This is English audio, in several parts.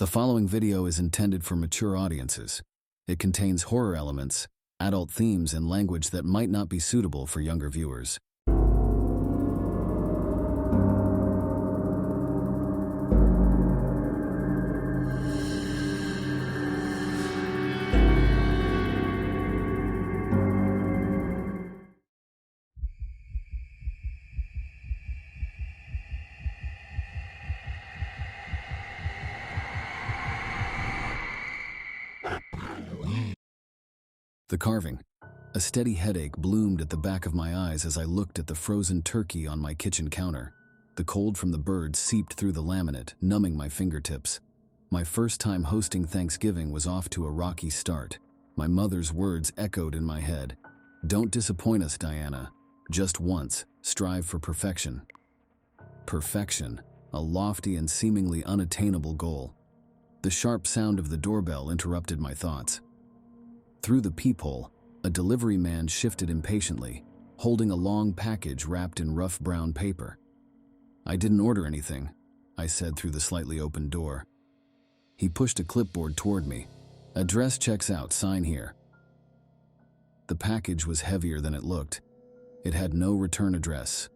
The following video is intended for mature audiences. It contains horror elements, adult themes, and language that might not be suitable for younger viewers. The carving. A steady headache bloomed at the back of my eyes as I looked at the frozen turkey on my kitchen counter. The cold from the bird seeped through the laminate, numbing my fingertips. My first time hosting Thanksgiving was off to a rocky start. My mother's words echoed in my head. "Don't disappoint us, Diana. Just once, strive for perfection." Perfection, a lofty and seemingly unattainable goal. The sharp sound of the doorbell interrupted my thoughts. Through the peephole, a delivery man shifted impatiently, holding a long package wrapped in rough brown paper. "I didn't order anything," I said through the slightly open door. He pushed a clipboard toward me. "Address checks out, sign here." The package was heavier than it looked. It had no return address,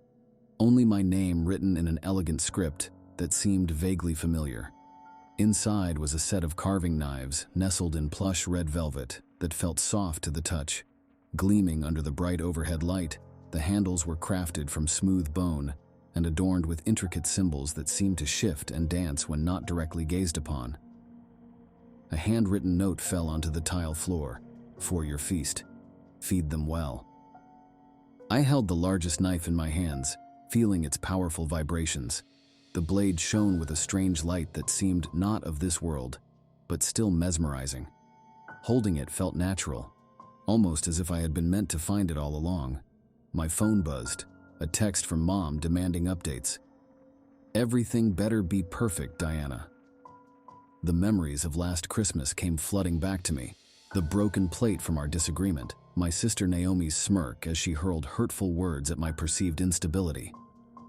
only my name written in an elegant script that seemed vaguely familiar. Inside was a set of carving knives nestled in plush red velvet that felt soft to the touch. Gleaming under the bright overhead light, the handles were crafted from smooth bone and adorned with intricate symbols that seemed to shift and dance when not directly gazed upon. A handwritten note fell onto the tile floor. "For your feast. Feed them well." I held the largest knife in my hands, feeling its powerful vibrations. The blade shone with a strange light that seemed not of this world, but still mesmerizing. Holding it felt natural, almost as if I had been meant to find it all along. My phone buzzed, a text from Mom demanding updates. "Everything better be perfect, Diana." The memories of last Christmas came flooding back to me. The broken plate from our disagreement, my sister Naomi's smirk as she hurled hurtful words at my perceived instability.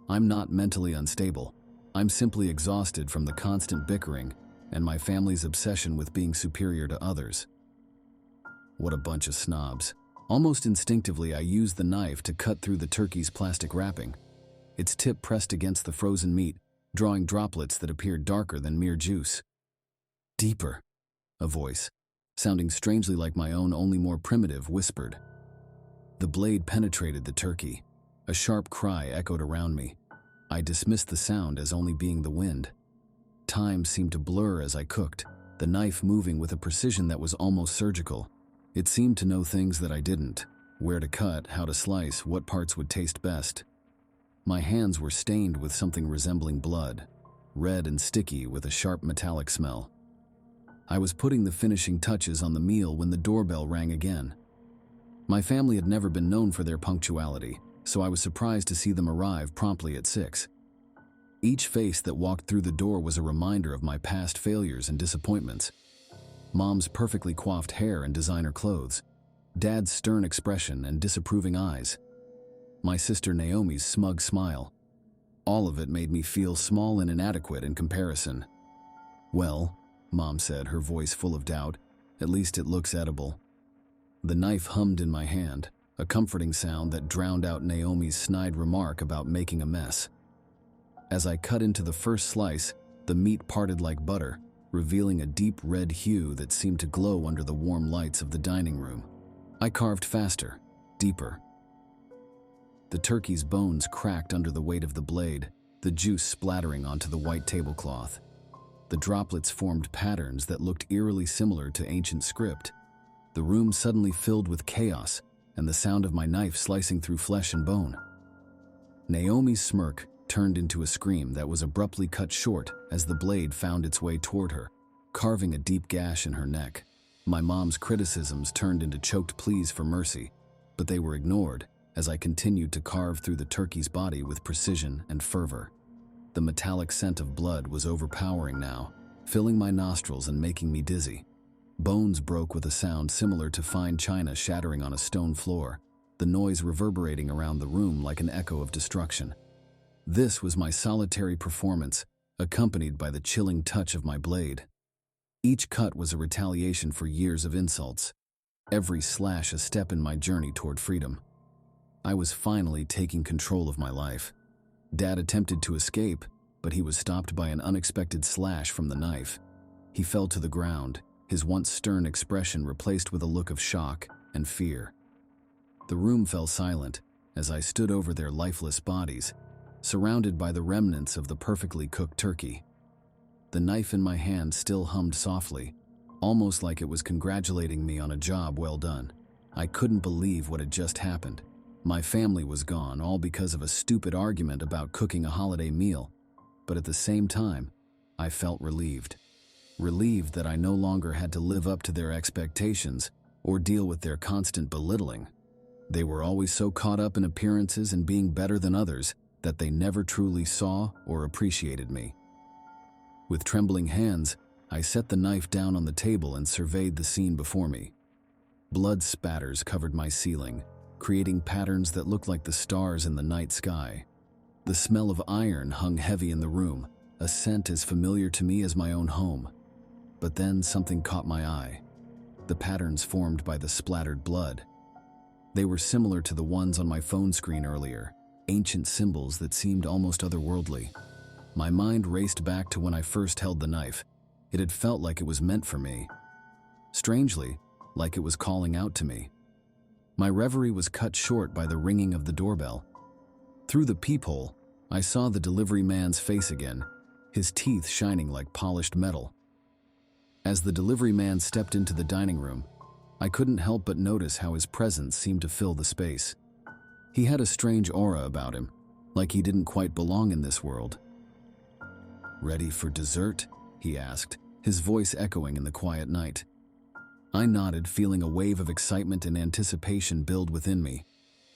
I'm not mentally unstable. I'm simply exhausted from the constant bickering and my family's obsession with being superior to others. What a bunch of snobs. Almost instinctively, I used the knife to cut through the turkey's plastic wrapping. Its tip pressed against the frozen meat, drawing droplets that appeared darker than mere juice. "Deeper," a voice, sounding strangely like my own, only more primitive, whispered. The blade penetrated the turkey. A sharp cry echoed around me. I dismissed the sound as only being the wind. Time seemed to blur as I cooked, the knife moving with a precision that was almost surgical. It seemed to know things that I didn't: where to cut, how to slice, what parts would taste best. My hands were stained with something resembling blood, red and sticky with a sharp metallic smell. I was putting the finishing touches on the meal when the doorbell rang again. My family had never been known for their punctuality, so I was surprised to see them arrive promptly at 6. Each face that walked through the door was a reminder of my past failures and disappointments. Mom's perfectly coiffed hair and designer clothes, Dad's stern expression and disapproving eyes, my sister Naomi's smug smile. All of it made me feel small and inadequate in comparison. "Well," Mom said, her voice full of doubt, "at least it looks edible." The knife hummed in my hand, a comforting sound that drowned out Naomi's snide remark about making a mess. As I cut into the first slice, the meat parted like butter, revealing a deep red hue that seemed to glow under the warm lights of the dining room. I carved faster, deeper. The turkey's bones cracked under the weight of the blade, the juice splattering onto the white tablecloth. The droplets formed patterns that looked eerily similar to ancient script. The room suddenly filled with chaos and the sound of my knife slicing through flesh and bone. Naomi's smirk turned into a scream that was abruptly cut short as the blade found its way toward her, carving a deep gash in her neck. My mom's criticisms turned into choked pleas for mercy, but they were ignored as I continued to carve through the turkey's body with precision and fervor. The metallic scent of blood was overpowering now, filling my nostrils and making me dizzy. Bones broke with a sound similar to fine china shattering on a stone floor, the noise reverberating around the room like an echo of destruction. This was my solitary performance, accompanied by the chilling touch of my blade. Each cut was a retaliation for years of insults, every slash a step in my journey toward freedom. I was finally taking control of my life. Dad attempted to escape, but he was stopped by an unexpected slash from the knife. He fell to the ground, his once stern expression replaced with a look of shock and fear. The room fell silent as I stood over their lifeless bodies, surrounded by the remnants of the perfectly cooked turkey. The knife in my hand still hummed softly, almost like it was congratulating me on a job well done. I couldn't believe what had just happened. My family was gone, all because of a stupid argument about cooking a holiday meal. But at the same time, I felt relieved. Relieved that I no longer had to live up to their expectations or deal with their constant belittling. They were always so caught up in appearances and being better than others that they never truly saw or appreciated me. With trembling hands, I set the knife down on the table and surveyed the scene before me. Blood spatters covered my ceiling, creating patterns that looked like the stars in the night sky. The smell of iron hung heavy in the room, a scent as familiar to me as my own home. But then something caught my eye. The patterns formed by the splattered blood. They were similar to the ones on my phone screen earlier, ancient symbols that seemed almost otherworldly. My mind raced back to when I first held the knife. It had felt like it was meant for me. Strangely, like it was calling out to me. My reverie was cut short by the ringing of the doorbell. Through the peephole, I saw the delivery man's face again, his teeth shining like polished metal. As the delivery man stepped into the dining room, I couldn't help but notice how his presence seemed to fill the space. He had a strange aura about him, like he didn't quite belong in this world. "Ready for dessert?" he asked, his voice echoing in the quiet night. I nodded, feeling a wave of excitement and anticipation build within me.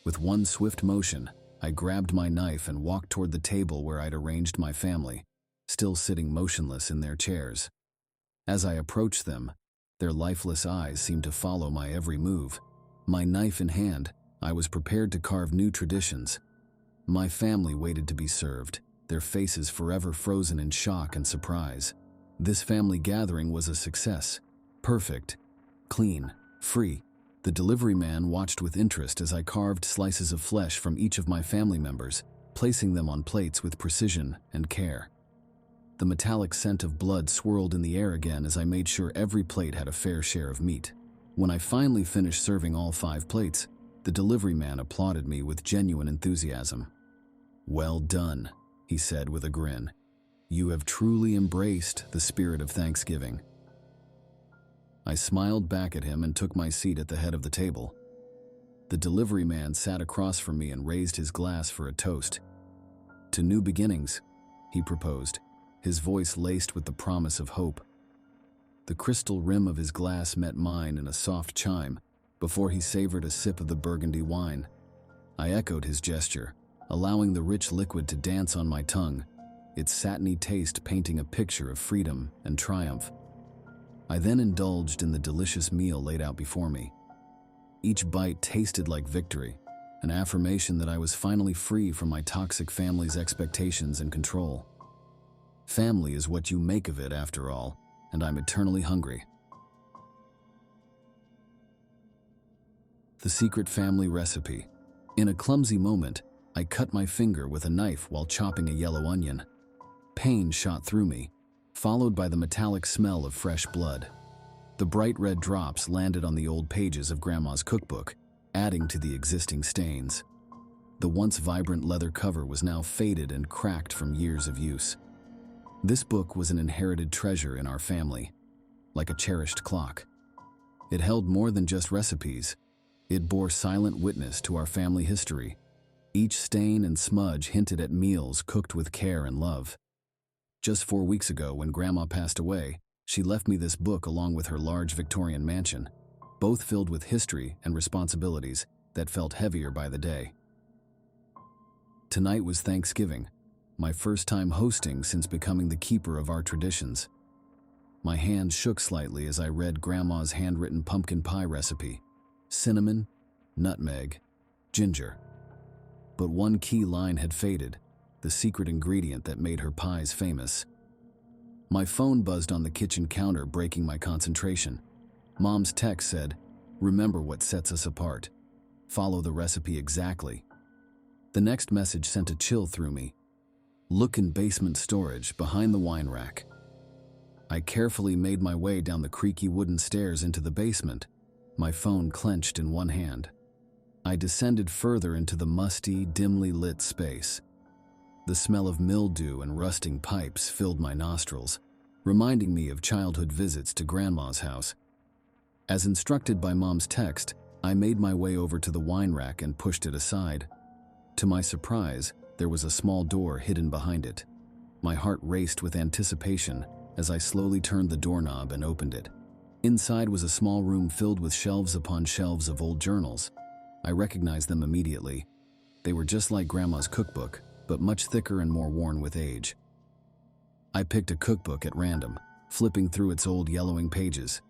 With one swift motion, I grabbed my knife and walked toward the table where I'd arranged my family, still sitting motionless in their chairs. As I approached them, their lifeless eyes seemed to follow my every move. My knife in hand, I was prepared to carve new traditions. My family waited to be served, their faces forever frozen in shock and surprise. This family gathering was a success. Perfect, clean, free. The delivery man watched with interest as I carved slices of flesh from each of my family members, placing them on plates with precision and care. The metallic scent of blood swirled in the air again as I made sure every plate had a fair share of meat. When I finally finished serving all 5 plates, the delivery man applauded me with genuine enthusiasm. "Well done," he said with a grin. "You have truly embraced the spirit of Thanksgiving." I smiled back at him and took my seat at the head of the table. The delivery man sat across from me and raised his glass for a toast. "To new beginnings," he proposed, his voice laced with the promise of hope. The crystal rim of his glass met mine in a soft chime before he savored a sip of the burgundy wine. I echoed his gesture, allowing the rich liquid to dance on my tongue, its satiny taste painting a picture of freedom and triumph. I then indulged in the delicious meal laid out before me. Each bite tasted like victory, an affirmation that I was finally free from my toxic family's expectations and control. Family is what you make of it, after all, and I'm eternally hungry. The secret family recipe. In a clumsy moment, I cut my finger with a knife while chopping a yellow onion. Pain shot through me, followed by the metallic smell of fresh blood. The bright red drops landed on the old pages of Grandma's cookbook, adding to the existing stains. The once vibrant leather cover was now faded and cracked from years of use. This book was an inherited treasure in our family, like a cherished clock. It held more than just recipes. It bore silent witness to our family history. Each stain and smudge hinted at meals cooked with care and love. Just 4 weeks ago, when Grandma passed away, she left me this book along with her large Victorian mansion, both filled with history and responsibilities that felt heavier by the day. Tonight was Thanksgiving, my first time hosting since becoming the keeper of our traditions. My hand shook slightly as I read Grandma's handwritten pumpkin pie recipe: cinnamon, nutmeg, ginger. But one key line had faded, the secret ingredient that made her pies famous. My phone buzzed on the kitchen counter, breaking my concentration. Mom's text said, "Remember what sets us apart. Follow the recipe exactly." The next message sent a chill through me. "Look in basement storage, behind the wine rack." I carefully made my way down the creaky wooden stairs into the basement, my phone clenched in one hand. I descended further into the musty, dimly lit space. The smell of mildew and rusting pipes filled my nostrils, reminding me of childhood visits to Grandma's house. As instructed by Mom's text, I made my way over to the wine rack and pushed it aside. To my surprise, there was a small door hidden behind it. My heart raced with anticipation as I slowly turned the doorknob and opened it. Inside was a small room filled with shelves upon shelves of old journals. I recognized them immediately. They were just like Grandma's cookbook, but much thicker and more worn with age. I picked a cookbook at random, flipping through its old yellowing pages.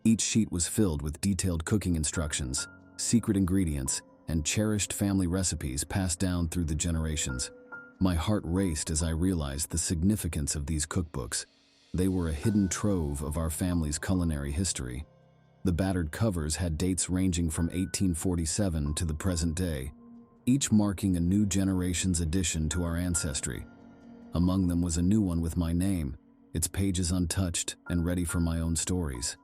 Each sheet was filled with detailed cooking instructions, secret ingredients, and cherished family recipes passed down through the generations. My heart raced as I realized the significance of these cookbooks. They were a hidden trove of our family's culinary history. The battered covers had dates ranging from 1847 to the present day, each marking a new generation's addition to our ancestry. Among them was a new one with my name, its pages untouched and ready for my own stories.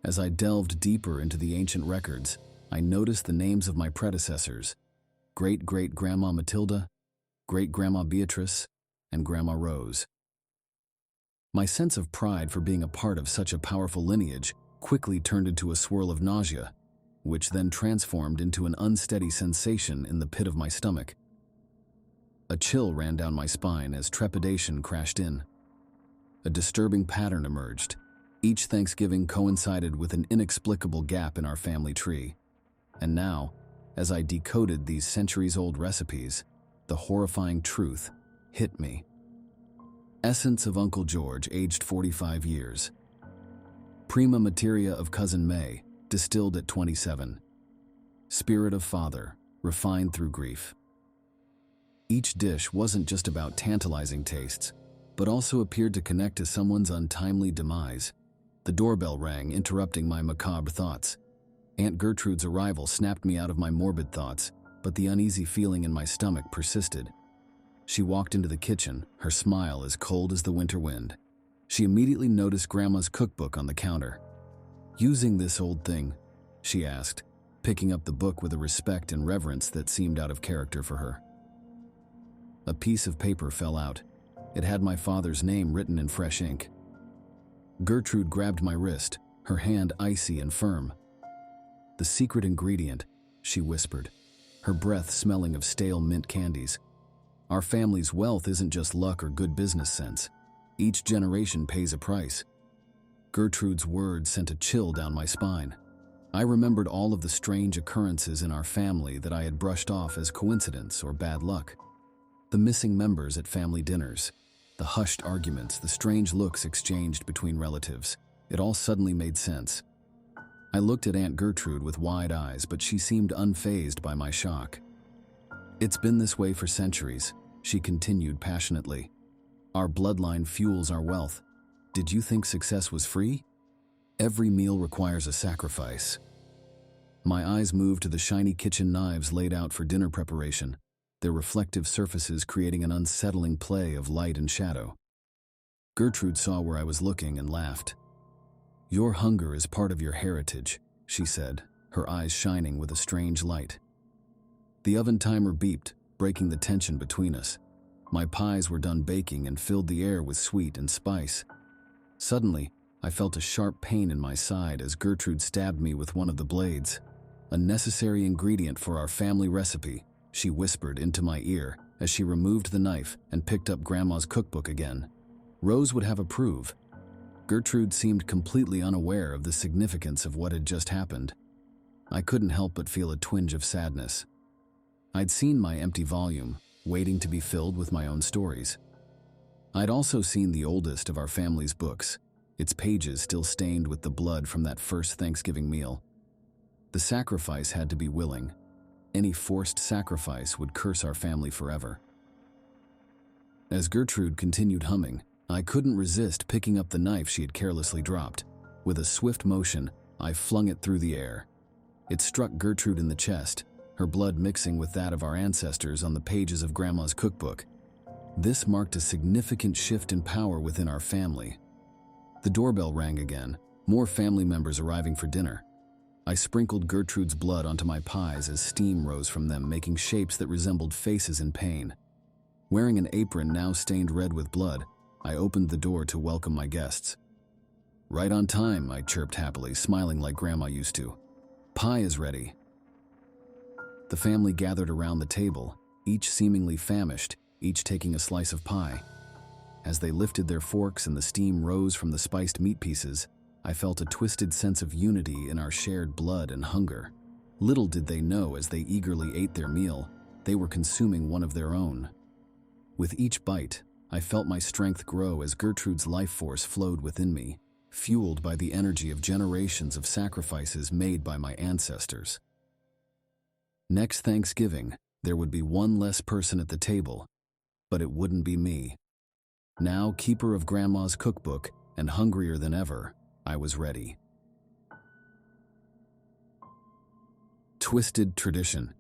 As I delved deeper into the ancient records, I noticed the names of my predecessors: Great-Great-Grandma Matilda, Great-Grandma Beatrice, and Grandma Rose. My sense of pride for being a part of such a powerful lineage quickly turned into a swirl of nausea, which then transformed into an unsteady sensation in the pit of my stomach. A chill ran down my spine as trepidation crashed in. A disturbing pattern emerged. Each Thanksgiving coincided with an inexplicable gap in our family tree. And now, as I decoded these centuries-old recipes, the horrifying truth hit me. Essence of Uncle George, aged 45 years. Prima materia of Cousin May, distilled at 27. Spirit of Father, refined through grief. Each dish wasn't just about tantalizing tastes, but also appeared to connect to someone's untimely demise. The doorbell rang, interrupting my macabre thoughts. Aunt Gertrude's arrival snapped me out of my morbid thoughts, but the uneasy feeling in my stomach persisted. She walked into the kitchen, her smile as cold as the winter wind. She immediately noticed Grandma's cookbook on the counter. "Using this old thing?" she asked, picking up the book with a respect and reverence that seemed out of character for her. A piece of paper fell out. It had my father's name written in fresh ink. Gertrude grabbed my wrist, her hand icy and firm. "The secret ingredient," she whispered, her breath smelling of stale mint candies. "Our family's wealth isn't just luck or good business sense. Each generation pays a price." Gertrude's words sent a chill down my spine. I remembered all of the strange occurrences in our family that I had brushed off as coincidence or bad luck. The missing members at family dinners, the hushed arguments, the strange looks exchanged between relatives. It all suddenly made sense. I looked at Aunt Gertrude with wide eyes, but she seemed unfazed by my shock. "It's been this way for centuries," she continued passionately. "Our bloodline fuels our wealth. Did you think success was free? Every meal requires a sacrifice." My eyes moved to the shiny kitchen knives laid out for dinner preparation, their reflective surfaces creating an unsettling play of light and shadow. Gertrude saw where I was looking and laughed. "Your hunger is part of your heritage," she said, her eyes shining with a strange light. The oven timer beeped, breaking the tension between us. My pies were done baking and filled the air with sweet and spice. Suddenly, I felt a sharp pain in my side as Gertrude stabbed me with one of the blades. "A necessary ingredient for our family recipe," she whispered into my ear as she removed the knife and picked up Grandma's cookbook again. Rose would have approved. Gertrude seemed completely unaware of the significance of what had just happened. I couldn't help but feel a twinge of sadness. I'd seen my empty volume, waiting to be filled with my own stories. I'd also seen the oldest of our family's books, its pages still stained with the blood from that first Thanksgiving meal. The sacrifice had to be willing. Any forced sacrifice would curse our family forever. As Gertrude continued humming, I couldn't resist picking up the knife she had carelessly dropped. With a swift motion, I flung it through the air. It struck Gertrude in the chest, her blood mixing with that of our ancestors on the pages of Grandma's cookbook. This marked a significant shift in power within our family. The doorbell rang again, more family members arriving for dinner. I sprinkled Gertrude's blood onto my pies as steam rose from them, making shapes that resembled faces in pain. Wearing an apron now stained red with blood, I opened the door to welcome my guests. "Right on time," I chirped happily, smiling like Grandma used to. "Pie is ready." The family gathered around the table, each seemingly famished, each taking a slice of pie. As they lifted their forks and the steam rose from the spiced meat pieces, I felt a twisted sense of unity in our shared blood and hunger. Little did they know, as they eagerly ate their meal, they were consuming one of their own. With each bite, I felt my strength grow as Gertrude's life force flowed within me, fueled by the energy of generations of sacrifices made by my ancestors. Next Thanksgiving, there would be one less person at the table, but it wouldn't be me. Now keeper of Grandma's cookbook and hungrier than ever, I was ready. Twisted tradition.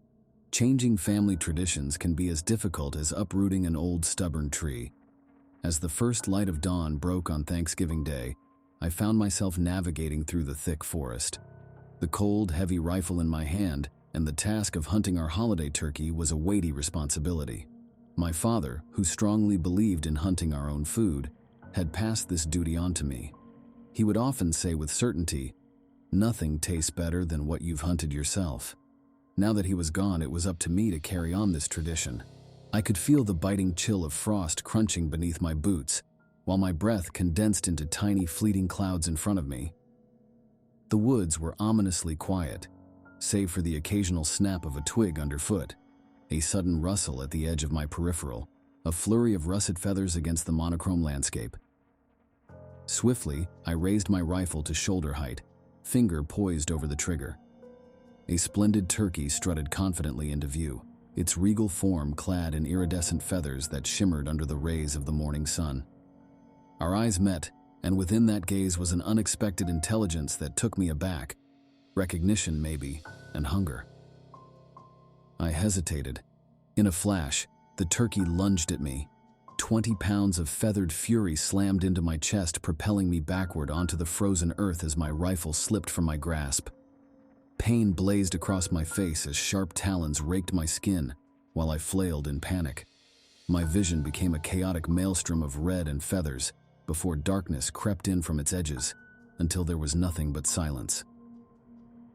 Changing family traditions can be as difficult as uprooting an old stubborn tree. As the first light of dawn broke on Thanksgiving Day, I found myself navigating through the thick forest. The cold, heavy rifle in my hand and the task of hunting our holiday turkey was a weighty responsibility. My father, who strongly believed in hunting our own food, had passed this duty on to me. He would often say with certainty, "Nothing tastes better than what you've hunted yourself." Now that he was gone, it was up to me to carry on this tradition. I could feel the biting chill of frost crunching beneath my boots, while my breath condensed into tiny fleeting clouds in front of me. The woods were ominously quiet, save for the occasional snap of a twig underfoot, a sudden rustle at the edge of my peripheral, a flurry of russet feathers against the monochrome landscape. Swiftly, I raised my rifle to shoulder height, finger poised over the trigger. A splendid turkey strutted confidently into view, its regal form clad in iridescent feathers that shimmered under the rays of the morning sun. Our eyes met, and within that gaze was an unexpected intelligence that took me aback. Recognition, maybe, and hunger. I hesitated. In a flash, the turkey lunged at me. 20 pounds of feathered fury slammed into my chest, propelling me backward onto the frozen earth as my rifle slipped from my grasp. Pain blazed across my face as sharp talons raked my skin, while I flailed in panic. My vision became a chaotic maelstrom of red and feathers, before darkness crept in from its edges, until there was nothing but silence.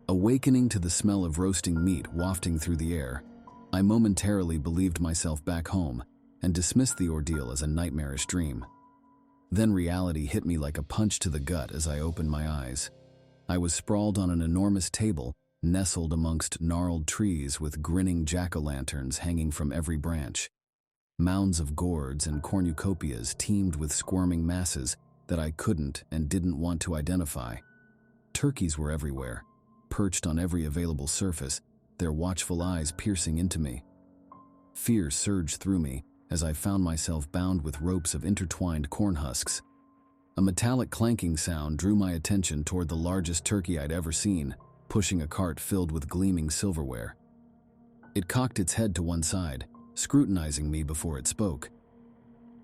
Awakening to the smell of roasting meat wafting through the air, I momentarily believed myself back home and dismissed the ordeal as a nightmarish dream. Then reality hit me like a punch to the gut as I opened my eyes. I was sprawled on an enormous table, nestled amongst gnarled trees with grinning jack-o'-lanterns hanging from every branch. Mounds of gourds and cornucopias teemed with squirming masses that I couldn't and didn't want to identify. Turkeys were everywhere, perched on every available surface, their watchful eyes piercing into me. Fear surged through me as I found myself bound with ropes of intertwined corn husks. A metallic clanking sound drew my attention toward the largest turkey I'd ever seen, pushing a cart filled with gleaming silverware. It cocked its head to one side, scrutinizing me before it spoke.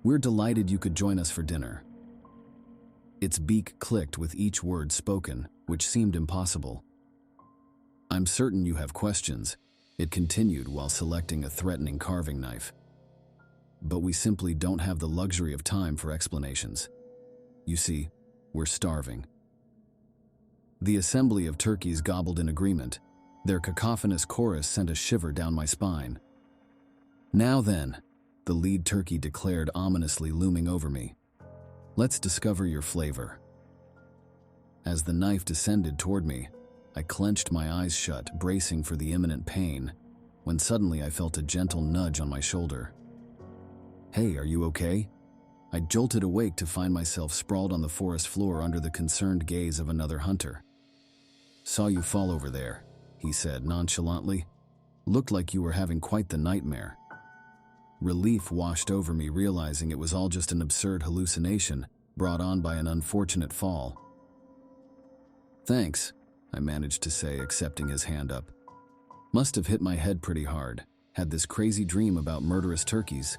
"We're delighted you could join us for dinner." Its beak clicked with each word spoken, which seemed impossible. "I'm certain you have questions," it continued while selecting a threatening carving knife. "But we simply don't have the luxury of time for explanations. You see, we're starving." The assembly of turkeys gobbled in agreement. Their cacophonous chorus sent a shiver down my spine. "Now then," the lead turkey declared, ominously looming over me, "let's discover your flavor." As the knife descended toward me, I clenched my eyes shut, bracing for the imminent pain, when suddenly I felt a gentle nudge on my shoulder. "Hey, are you okay?" I jolted awake to find myself sprawled on the forest floor under the concerned gaze of another hunter. "Saw you fall over there," he said nonchalantly. "Looked like you were having quite the nightmare." Relief washed over me, realizing it was all just an absurd hallucination brought on by an unfortunate fall. "Thanks," I managed to say, accepting his hand up. "Must have hit my head pretty hard. Had this crazy dream about murderous turkeys."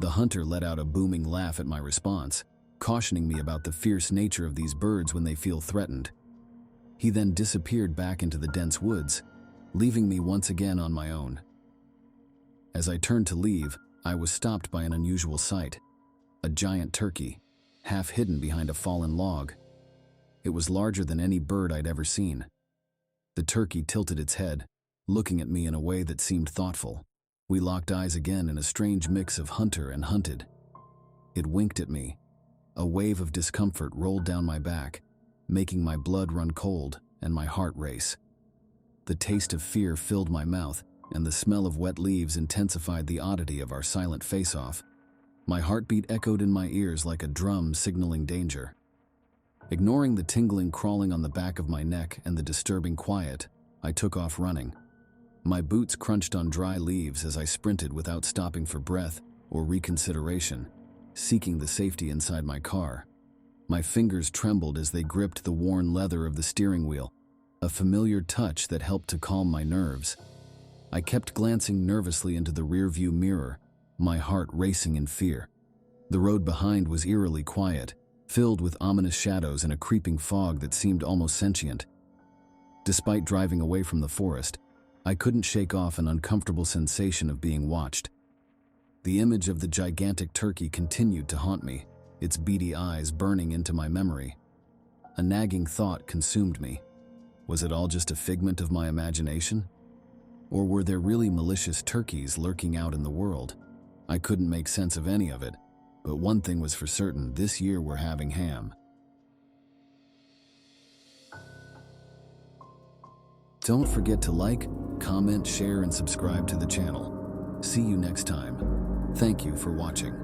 The hunter let out a booming laugh at my response, cautioning me about the fierce nature of these birds when they feel threatened. He then disappeared back into the dense woods, leaving me once again on my own. As I turned to leave, I was stopped by an unusual sight: a giant turkey, half hidden behind a fallen log. It was larger than any bird I'd ever seen. The turkey tilted its head, looking at me in a way that seemed thoughtful. We locked eyes again in a strange mix of hunter and hunted. It winked at me. A wave of discomfort rolled down my back, making my blood run cold and my heart race. The taste of fear filled my mouth, and the smell of wet leaves intensified the oddity of our silent face-off. My heartbeat echoed in my ears like a drum signaling danger. Ignoring the tingling crawling on the back of my neck and the disturbing quiet, I took off running. My boots crunched on dry leaves as I sprinted without stopping for breath or reconsideration, seeking the safety inside my car. My fingers trembled as they gripped the worn leather of the steering wheel, a familiar touch that helped to calm my nerves. I kept glancing nervously into the rearview mirror, my heart racing in fear. The road behind was eerily quiet, filled with ominous shadows and a creeping fog that seemed almost sentient. Despite driving away from the forest, I couldn't shake off an uncomfortable sensation of being watched. The image of the gigantic turkey continued to haunt me, its beady eyes burning into my memory. A nagging thought consumed me. Was it all just a figment of my imagination? Or were there really malicious turkeys lurking out in the world? I couldn't make sense of any of it, but one thing was for certain: this year we're having ham. Don't forget to like, comment, share, and subscribe to the channel. See you next time. Thank you for watching.